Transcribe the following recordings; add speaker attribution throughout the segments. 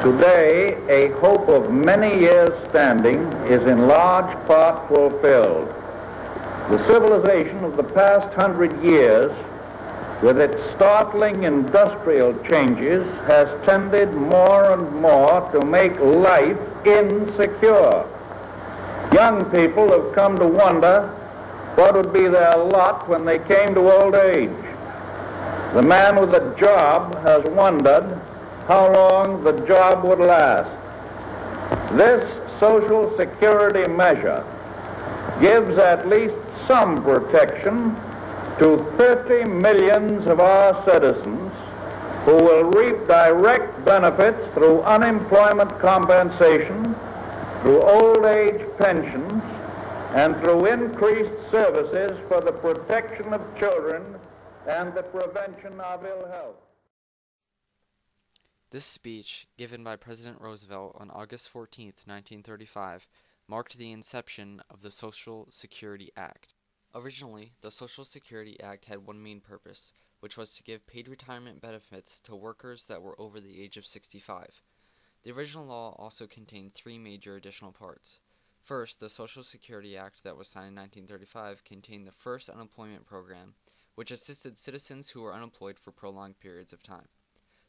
Speaker 1: Today, a hope of many years standing is in large part fulfilled. The civilization of the past 100 years, with its startling industrial changes, has tended more and more to make life insecure. Young people have come to wonder what would be their lot when they came to old age. The man with a job has wondered how long the job would last. This Social Security measure gives at least some protection to 30 million of our citizens who will reap direct benefits through unemployment compensation, through old age pensions, and through increased services for the protection of children and the prevention of ill health.
Speaker 2: This speech, given by President Roosevelt on August 14, 1935, marked the inception of the Social Security Act. Originally, the Social Security Act had one main purpose, which was to give paid retirement benefits to workers that were over the age of 65. The original law also contained three major additional parts. First, the Social Security Act that was signed in 1935 contained the first unemployment program, which assisted citizens who were unemployed for prolonged periods of time.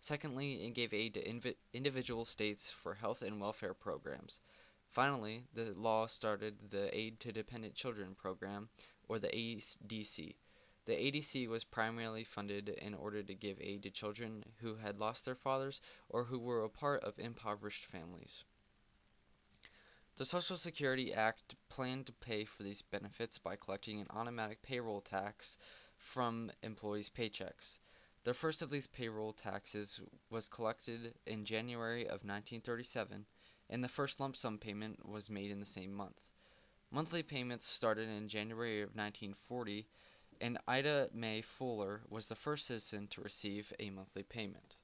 Speaker 2: Secondly, it gave aid to individual states for health and welfare programs. Finally, the law started the Aid to Dependent Children program, or the ADC. The ADC was primarily funded in order to give aid to children who had lost their fathers or who were a part of impoverished families. The Social Security Act planned to pay for these benefits by collecting an automatic payroll tax from employees' paychecks. The first of these payroll taxes was collected in January of 1937, and the first lump sum payment was made in the same month. Monthly payments started in January of 1940, and Ida Mae Fuller was the first citizen to receive a monthly payment.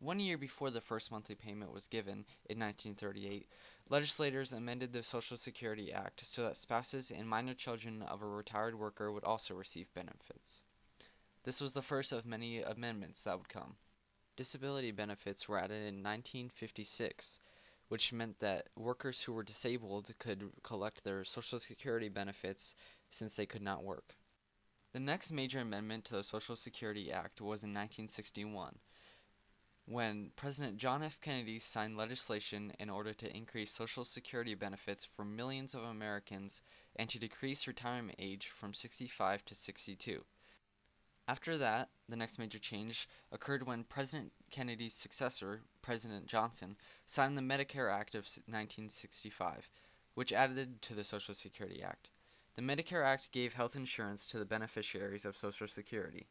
Speaker 2: 1 year before the first monthly payment was given, in 1938, legislators amended the Social Security Act so that spouses and minor children of a retired worker would also receive benefits. This was the first of many amendments that would come. Disability benefits were added in 1956, which meant that workers who were disabled could collect their Social Security benefits since they could not work. The next major amendment to the Social Security Act was in 1961, when President John F. Kennedy signed legislation in order to increase Social Security benefits for millions of Americans and to decrease retirement age from 65 to 62. After that, the next major change occurred when President Kennedy's successor, President Johnson, signed the Medicare Act of 1965, which added to the Social Security Act. The Medicare Act gave health insurance to the beneficiaries of Social Security.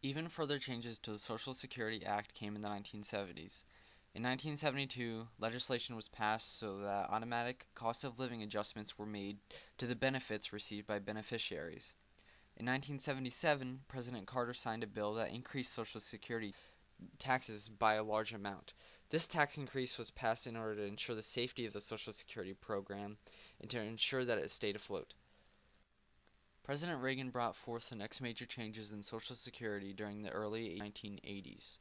Speaker 2: Even further changes to the Social Security Act came in the 1970s. In 1972, legislation was passed so that automatic cost of living adjustments were made to the benefits received by beneficiaries. In 1977, President Carter signed a bill that increased Social Security taxes by a large amount. This tax increase was passed in order to ensure the safety of the Social Security program and to ensure that it stayed afloat. President Reagan brought forth the next major changes in Social Security during the early 1980s.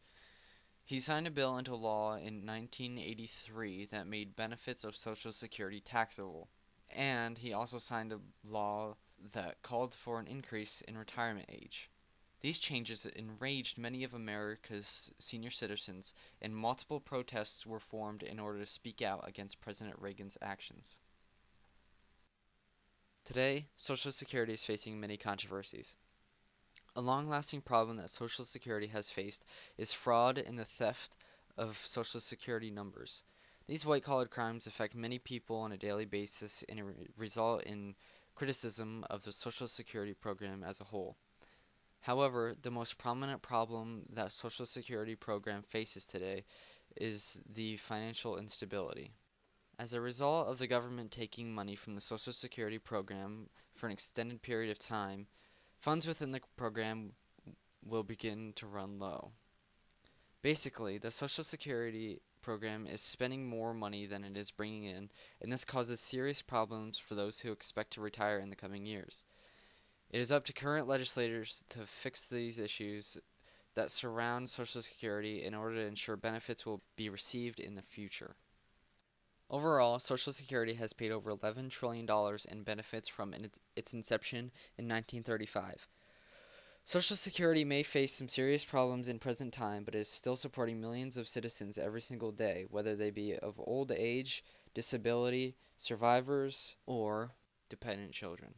Speaker 2: He signed a bill into law in 1983 that made benefits of Social Security taxable, and he also signed a law that called for an increase in retirement age. These changes enraged many of America's senior citizens, and multiple protests were formed in order to speak out against President Reagan's actions. Today, Social Security is facing many controversies. A long-lasting problem that Social Security has faced is fraud and the theft of Social Security numbers. These white-collar crimes affect many people on a daily basis and result in criticism of the Social Security program as a whole. However, the most prominent problem that Social Security program faces today is the financial instability. As a result of the government taking money from the Social Security program for an extended period of time, funds within the program will begin to run low. Basically, the Social Security program is spending more money than it is bringing in, and this causes serious problems for those who expect to retire in the coming years. It is up to current legislators to fix these issues that surround Social Security in order to ensure benefits will be received in the future. Overall, Social Security has paid over $11 trillion in benefits from its inception in 1935. Social Security may face some serious problems in present time, but is still supporting millions of citizens every single day, whether they be of old age, disability, survivors, or dependent children.